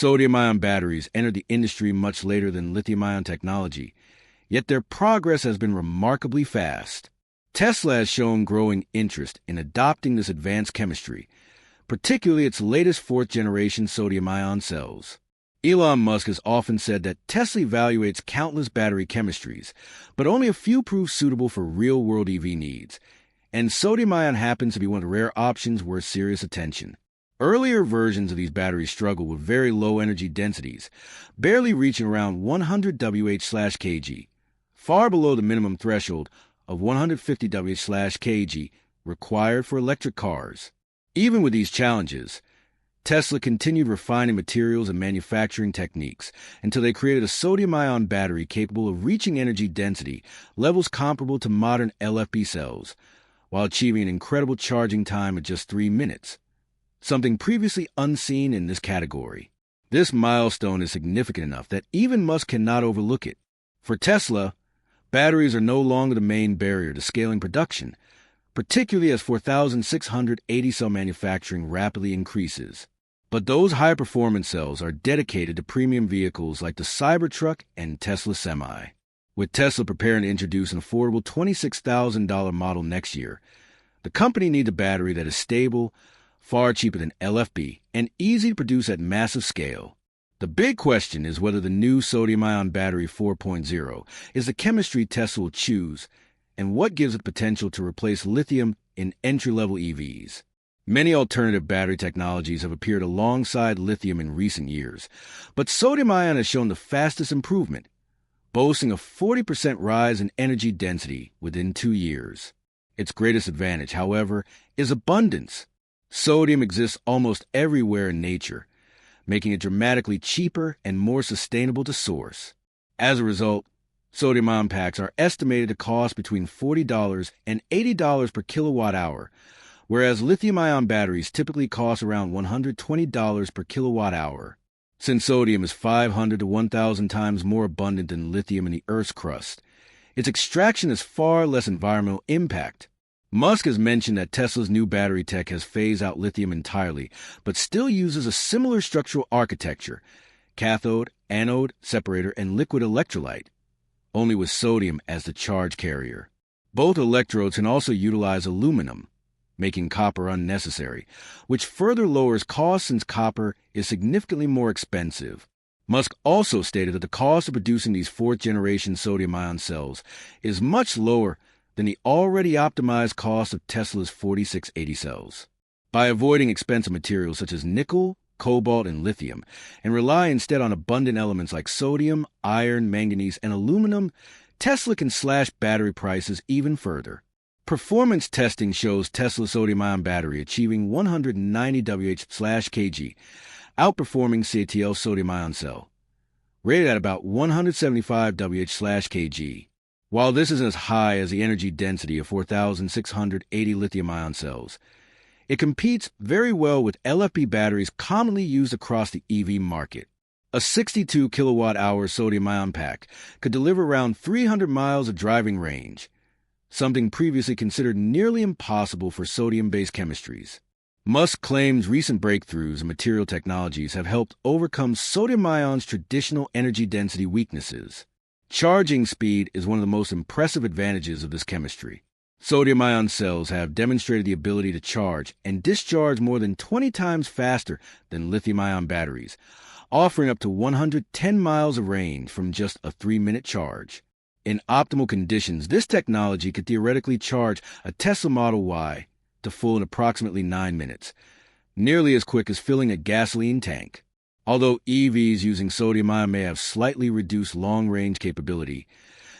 Sodium-ion batteries entered the industry much later than lithium-ion technology, yet their progress has been remarkably fast. Tesla has shown growing interest in adopting this advanced chemistry, particularly its latest fourth-generation sodium-ion cells. Elon Musk has often said that Tesla evaluates countless battery chemistries, but only a few prove suitable for real-world EV needs, and sodium-ion happens to be one of the rare options worth serious attention. Earlier versions of these batteries struggle with very low energy densities, barely reaching around 100 Wh/kg, far below the minimum threshold of 150 Wh/kg required for electric cars. Even with these challenges, Tesla continued refining materials and manufacturing techniques until they created a sodium-ion battery capable of reaching energy density levels comparable to modern LFP cells, while achieving an incredible charging time of just 3 minutes, something previously unseen in this category. This milestone is significant enough that even Musk cannot overlook it. For Tesla, batteries are no longer the main barrier to scaling production, particularly as 4,680 cell manufacturing rapidly increases. But those high-performance cells are dedicated to premium vehicles like the Cybertruck and Tesla Semi. With Tesla preparing to introduce an affordable $26,000 model next year, the company needs a battery that is stable, far cheaper than LFP, and easy to produce at massive scale. The big question is whether the new sodium-ion battery 4.0 is the chemistry Tesla will choose, and what gives it the potential to replace lithium in entry-level EVs. Many alternative battery technologies have appeared alongside lithium in recent years, but sodium-ion has shown the fastest improvement, boasting a 40% rise in energy density within 2 years. Its greatest advantage, however, is abundance. Sodium exists almost everywhere in nature, making it dramatically cheaper and more sustainable to source. As a result, sodium-ion packs are estimated to cost between $40 and $80 per kilowatt-hour, whereas lithium-ion batteries typically cost around $120 per kilowatt-hour. Since sodium is 500 to 1,000 times more abundant than lithium in the Earth's crust, its extraction has far less environmental impact. Musk has mentioned that Tesla's new battery tech has phased out lithium entirely, but still uses a similar structural architecture: cathode, anode, separator, and liquid electrolyte, only with sodium as the charge carrier. Both electrodes can also utilize aluminum, making copper unnecessary, which further lowers costs since copper is significantly more expensive. Musk also stated that the cost of producing these fourth-generation sodium-ion cells is much lower than the already optimized cost of Tesla's 4680 cells. By avoiding expensive materials such as nickel, cobalt, and lithium, and relying instead on abundant elements like sodium, iron, manganese, and aluminum, Tesla can slash battery prices even further. Performance testing shows Tesla's sodium-ion battery achieving 190 Wh/kg, outperforming CATL's sodium-ion cell, rated at about 175 Wh/kg. While this isn't as high as the energy density of 4,680 lithium-ion cells, it competes very well with LFP batteries commonly used across the EV market. A 62 kilowatt-hour sodium-ion pack could deliver around 300 miles of driving range, something previously considered nearly impossible for sodium-based chemistries. Musk claims recent breakthroughs in material technologies have helped overcome sodium-ion's traditional energy density weaknesses. Charging speed is one of the most impressive advantages of this chemistry. Sodium-ion cells have demonstrated the ability to charge and discharge more than 20 times faster than lithium-ion batteries, offering up to 110 miles of range from just a 3-minute charge. In optimal conditions, this technology could theoretically charge a Tesla Model Y to full in approximately 9 minutes, nearly as quick as filling a gasoline tank. Although EVs using sodium-ion may have slightly reduced long-range capability,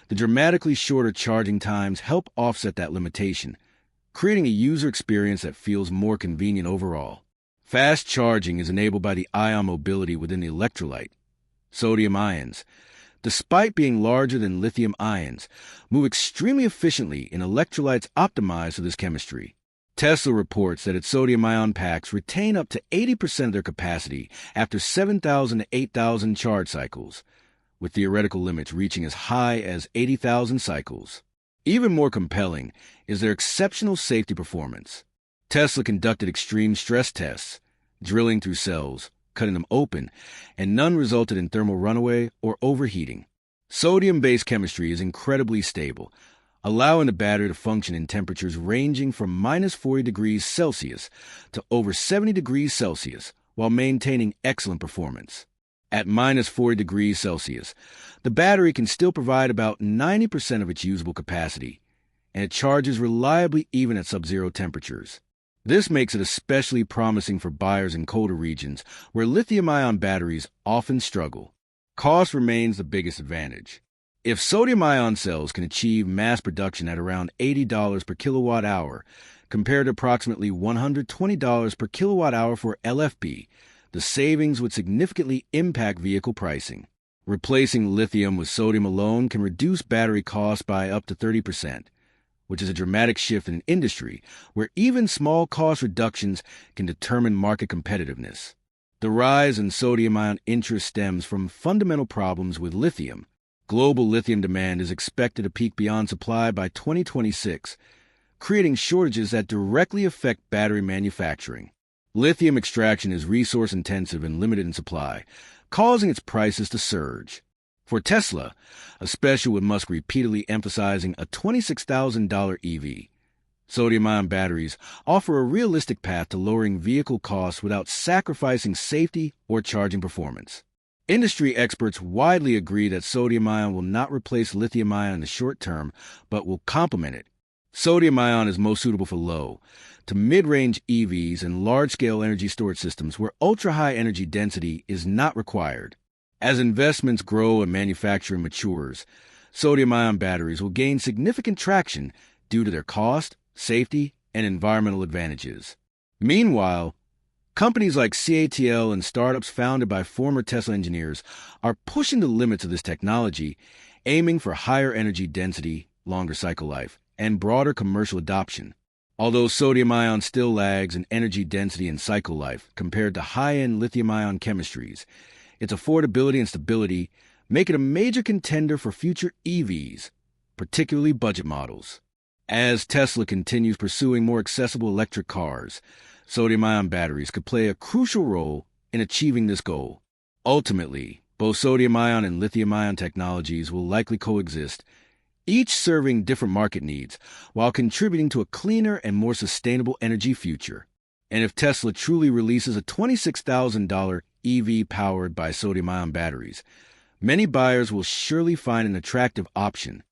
the dramatically shorter charging times help offset that limitation, creating a user experience that feels more convenient overall. Fast charging is enabled by the ion mobility within the electrolyte. Sodium ions, despite being larger than lithium ions, move extremely efficiently in electrolytes optimized for this chemistry. Tesla reports that its sodium-ion packs retain up to 80% of their capacity after 7,000 to 8,000 charge cycles, with theoretical limits reaching as high as 80,000 cycles. Even more compelling is their exceptional safety performance. Tesla conducted extreme stress tests, drilling through cells, cutting them open, and none resulted in thermal runaway or overheating. Sodium-based chemistry is incredibly stable, allowing the battery to function in temperatures ranging from minus 40 degrees Celsius to over 70 degrees Celsius while maintaining excellent performance. At minus 40 degrees Celsius, the battery can still provide about 90% of its usable capacity, and it charges reliably even at sub-zero temperatures. This makes it especially promising for buyers in colder regions where lithium-ion batteries often struggle. Cost remains the biggest advantage. If sodium-ion cells can achieve mass production at around $80 per kilowatt hour, compared to approximately $120 per kilowatt hour for LFP, the savings would significantly impact vehicle pricing. Replacing lithium with sodium alone can reduce battery costs by up to 30%, which is a dramatic shift in an industry where even small cost reductions can determine market competitiveness. The rise in sodium-ion interest stems from fundamental problems with lithium. Global lithium demand is expected to peak beyond supply by 2026, creating shortages that directly affect battery manufacturing. Lithium extraction is resource-intensive and limited in supply, causing its prices to surge. For Tesla, especially with Musk repeatedly emphasizing a $26,000 EV, sodium-ion batteries offer a realistic path to lowering vehicle costs without sacrificing safety or charging performance. Industry experts widely agree that sodium-ion will not replace lithium-ion in the short term, but will complement it. Sodium-ion is most suitable for low to mid-range EVs and large-scale energy storage systems where ultra-high energy density is not required. As investments grow and manufacturing matures, sodium-ion batteries will gain significant traction due to their cost, safety, and environmental advantages. Meanwhile, companies like CATL and startups founded by former Tesla engineers are pushing the limits of this technology, aiming for higher energy density, longer cycle life, and broader commercial adoption. Although sodium-ion still lags in energy density and cycle life compared to high-end lithium-ion chemistries, its affordability and stability make it a major contender for future EVs, particularly budget models. As Tesla continues pursuing more accessible electric cars, sodium-ion batteries could play a crucial role in achieving this goal. Ultimately, both sodium-ion and lithium-ion technologies will likely coexist, each serving different market needs while contributing to a cleaner and more sustainable energy future. And if Tesla truly releases a $26,000 EV powered by sodium-ion batteries, many buyers will surely find an attractive option.